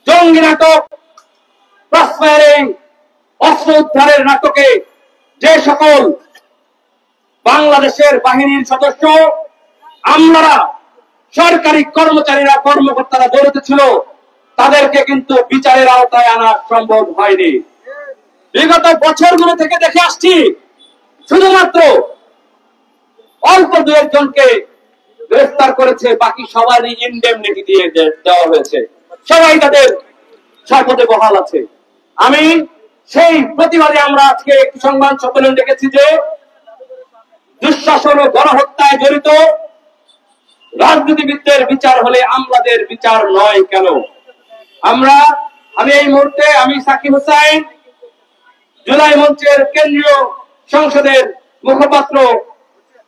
জঙ্গি নাটক, ক্রসফায়ারিং, অস্ত্র উদ্ধারের নাটকে যে সকল বাংলাদেশের বাহিনীর সদস্য, আমরা সরকারি কর্মচারীরা, কর্মকর্তারা জড়িত ছিল, তাদেরকে কিন্তু বিচারের আওতায় আনা সম্ভব হয়নি। বিগত বছরগুলো থেকে দেখে আসছি, শুধুমাত্র অল্প দু একজনকে গ্রেফতার করেছে, বাকি সবারই ইনডেমনিটি দিয়ে দেওয়া হয়েছে, সবাই তাদের সম্পদে বহাল আছে। আমি সেই প্রতিবাদে আমরা আজকে একটি সংবাদ সম্মেলন ডেকেছি যে দুঃশাসন ও গণহত্যায় জড়িত রাজনীতিবিদদের বিচার হলে আমলাদের বিচার নয় কেন? আমি এই মুহূর্তে সাকিব হুসাইন, জুলাই মঞ্চের কেন্দ্রীয় সংসদের মুখপাত্র,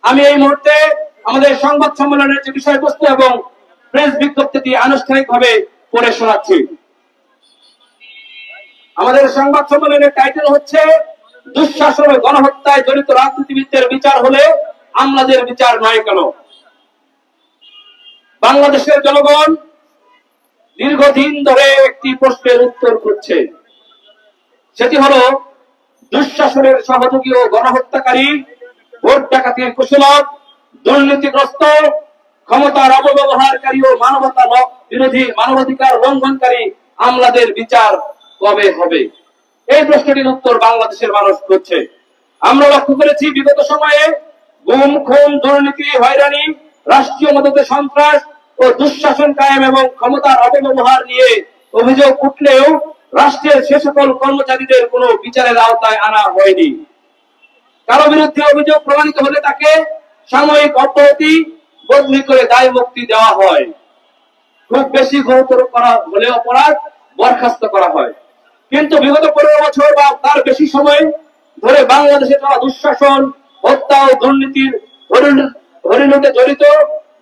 আমি এই মুহূর্তে আমাদের সংবাদ সম্মেলনের যে বিষয়বস্তু এবং প্রেস বিজ্ঞপ্তিটি আনুষ্ঠানিকভাবে পড়ে শোনাচ্ছি। আমাদের সংবাদ সম্মেলনের টাইটেল হচ্ছে দুঃশাসন ও গণহত্যায় জড়িত রাজনীতিবিদদের বিচার হলে আমলাদের বিচার নয় কেন? বাংলাদেশের জনগণ দীর্ঘদিন ধরে একটি প্রশ্নের উত্তর খুঁজছে, সেটি হলো দুঃশাসনের সহযোগী ও গণহত্যাকারী, ভোট ডাকাতির কুশলক, দুর্নীতিগ্রস্ত, ক্ষমতার অপব্যবহারকারী ও মানবতা বিরোধী, মানবাধিকার লঙ্ঘনকারী আমলাদের বিচার কবে হবে? এই প্রশ্নটির উত্তর বাংলাদেশের মানুষ খুঁজছে। আমরা লক্ষ্য করেছি বিগত সময়ে গুম, খুন, দুর্নীতি, হয়রানি, রাষ্ট্রীয় মদতে সন্ত্রাস ও দুঃশাসন কায়েম এবং ক্ষমতার অপব্যবহার নিয়ে অভিযোগ উঠলেও রাষ্ট্রের সে সকল কর্মচারীদের কোনো বিচারের আওতায় আনা হয়নি। কারো বিরুদ্ধে অভিযোগ প্রমাণিত হলে তাকে সাময়িক অব্যাহতি, বদলি করে দায় মুক্তি দেওয়া হয়। খুব বেশি গুরুতর করা হলে অপরাধ বরখাস্ত করা হয়। কিন্তু বিগত 15 বছর বা তার বেশি সময় ধরে বাংলাদেশে চলা দুঃশাসন, হত্যা ও দুর্নীতির হরিলুটে জড়িত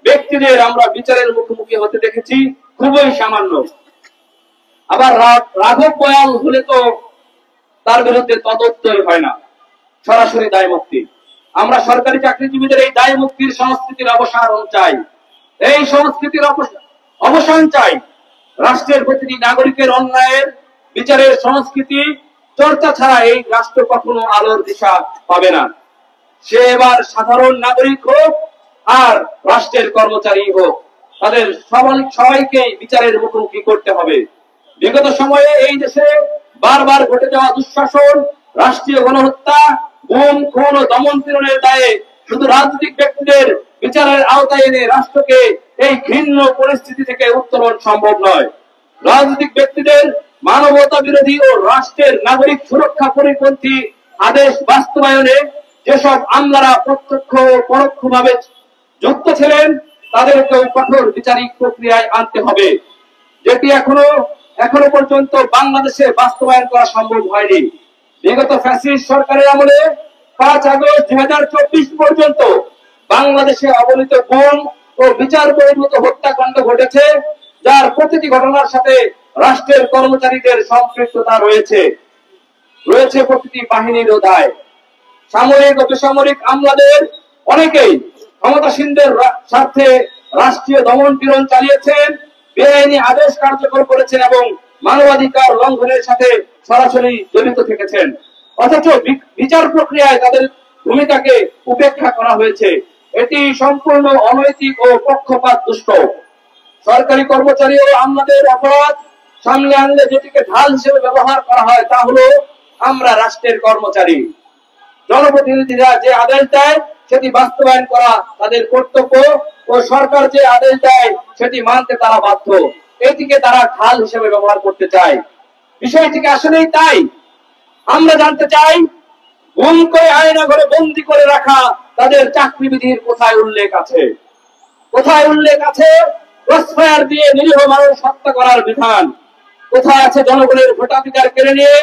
ব্যক্তিদের আমরা বিচারের মুখোমুখি হতে দেখেছি খুবই সামান্য। আবার রাঘব বয়াল হলে তো তার বিরুদ্ধে তদন্তই হয় না, সরাসরি দায় মুক্তি। আমরা সরকারি চাকরিজীবীদের এই দায় মুক্তির সংস্কৃতির অবসান চাই, এই সংস্কৃতির অবসান চাই। রাষ্ট্রের প্রতিটি নাগরিকের অন্যায়ের বিচারের সংস্কৃতি চর্চা ছাড়া এই রাষ্ট্র কখনো আলোর দিশা পাবে না। সে এবার সাধারণ নাগরিক হোক আর রাষ্ট্রের কর্মচারী হোক, তাদের সবাইকে বিচারের মুখোমুখি করতে হবে। বিগত সময়ে এই দেশে বারবার ঘটে যাওয়া দুঃশাসন, রাষ্ট্রীয় গণহত্যা, গুম, খুন ও দমন পীড়নের দায়ে শুধু রাজনৈতিক ব্যক্তিদের বিচারের আওতায় এনে রাষ্ট্রকে এই ঘৃণ্য পরিস্থিতি থেকে উত্তরণ সম্ভব নয়। রাজনৈতিক ব্যক্তিদের মানবতা বিরোধী ও রাষ্ট্রের নাগরিক সুরক্ষা পরিপন্থী আদেশ বাস্তবায়নে যেসব আমলারা প্রত্যক্ষ ও পরোক্ষভাবে যুক্ত ছিলেন, তাদেরকেও কঠোর বিচারিক প্রক্রিয়ায় আনতে হবে, যেটি এখনো পর্যন্ত বাংলাদেশে বাস্তবায়ন করা সম্ভব হয়নি। বিগত ফ্যাসিস্ট সরকারের আমলে 5 আগস্ট 2024 পর্যন্ত বাংলাদেশে অবলিত গুম ও বিচার বহির্ভূত হত্যাকাণ্ড ঘটেছে, যার প্রতিটি ঘটনার সাথে রাষ্ট্রের কর্মচারীদের সম্পৃক্ততা রয়েছে প্রতিটি বাহিনীর দায়। সামরিক ও বেসামরিক আমলাদের অনেকেই ক্ষমতাসীনদের স্বার্থে রাষ্ট্রীয় দমন পীড়ন চালিয়েছেন, বেআইনি আদেশ কার্যকর করেছেন এবং মানবাধিকার লঙ্ঘনের সাথে সরাসরি জড়িত থেকেছেন। অথচ বিচার প্রক্রিয়ায় তাদের ভূমিকাকে উপেক্ষা করা হয়েছে। এটি সম্পূর্ণ অনৈতিক ও পক্ষপাত দুষ্ট। সরকারি কর্মচারী ও আমলাদের অপরাধ সামনে আনলে যেটিকে ঢাল হিসেবে ব্যবহার করা হয় তা হলো আমরা রাষ্ট্রের কর্মচারী। জনপ্রতিনিধিরা যে আদেশ দেয় সেটি বাস্তবায়ন করা তাদের কর্তব্য ও সরকার যে আদেশ দেয় সেটি মানতে তারা বাধ্য। এটিকে তারা ঢাল হিসেবে ব্যবহার করতে চায়। বিষয়টিকে আসলেই তাই। আমরা জানতে চাই, গুম করে আয়না ঘরে বন্দী করে রাখা তাদের চাকরিবিধির কোথায় উল্লেখ আছে? কোথায় উল্লেখ আছে ক্রসফায়ার দিয়ে নিরীহ মানুষ হত্যা করার বিধান? কোথায় আছে জনগণের ভোটাধিকার কেড়ে নিয়ে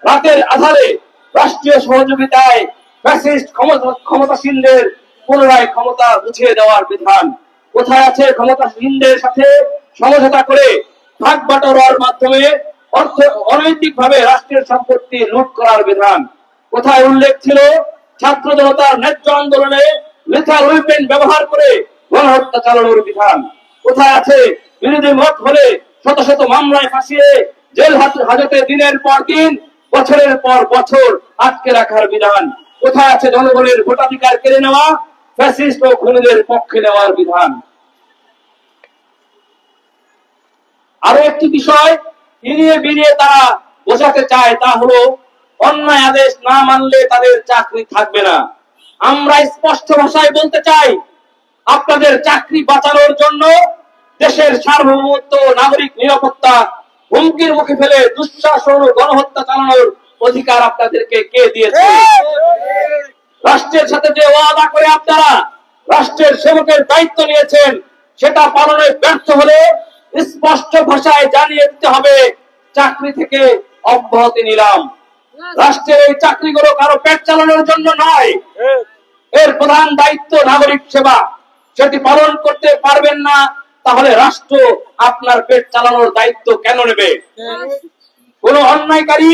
রাতের আধারে রাষ্ট্রীয় সহযোগিতায় ফ্যাসিস্ট ক্ষমতাসীনদের পুনরায় ক্ষমতা বুঝিয়ে দেওয়ার বিধান? কোথায় আছে ক্ষমতাসীনদের সাথে সমঝোতা করে ভাগ বাটোয়ারার মাধ্যমে অনৈতিকভাবে রাষ্ট্রের সম্পত্তি লুট করার বিধান? কোথায় উল্লেখ ছিল ছাত্র জনতার ন্যায্য আন্দোলনে লিথাল ওয়েপেন ব্যবহার করে গণহত্যা চালানোর বিধান? কোথায় আছে বিরোধী মত হলে শত শত মামলায় ফাঁসিয়ে জেল হাজতে দিনের পর দিন, বছরের পর বছর আটকে রাখার বিধান? কোথায় আছে জনগণের ভোটাধিকার কেড়ে নেওয়া, ফ্যাসিস্ট ও খুনিদের পক্ষে নেওয়ার বিধান? আরো একটি বিষয় এড়িয়ে বেরিয়ে তারা বোঝাতে চায়, তা হলো অন্যায় আদেশ না মানলে তাদের চাকরি থাকবে না। আমরা স্পষ্ট ভাষায় বলতে চাই, আপনাদের চাকরি বাঁচানোর জন্য দেশের সার্বভৌমত্ব, নাগরিক নিরাপত্তা হুমকির মুখে ফেলে দুঃশাসন ও গণহত্যা চালানোর অধিকার আপনাদেরকে কে দিয়েছে? রাষ্ট্রের সাথে যে ওয়াদা করে আপনারা রাষ্ট্রের সেবকের দায়িত্ব নিয়েছেন, সেটা পালনে ব্যর্থ হলে স্পষ্ট ভাষায় জানিয়ে দিতে হবে, চাকরি থেকে অব্যাহতি নিলাম। রাষ্ট্রের এই চাকরিগুলো কারো পেট চালানোর জন্য নয়, এর প্রধান দায়িত্ব নাগরিক সেবা। সেটি পালন করতে পারবেন না, তাহলে রাষ্ট্র আপনার পেট চালানোর দায়িত্ব কেন নেবে? কোন অন্যায়কারী,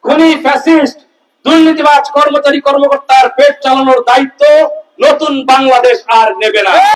খুনি, ফ্যাসিস্ট, দুর্নীতিবাজ কর্মচারী কর্মকর্তার পেট চালানোর দায়িত্ব নতুন বাংলাদেশ আর নেবে না।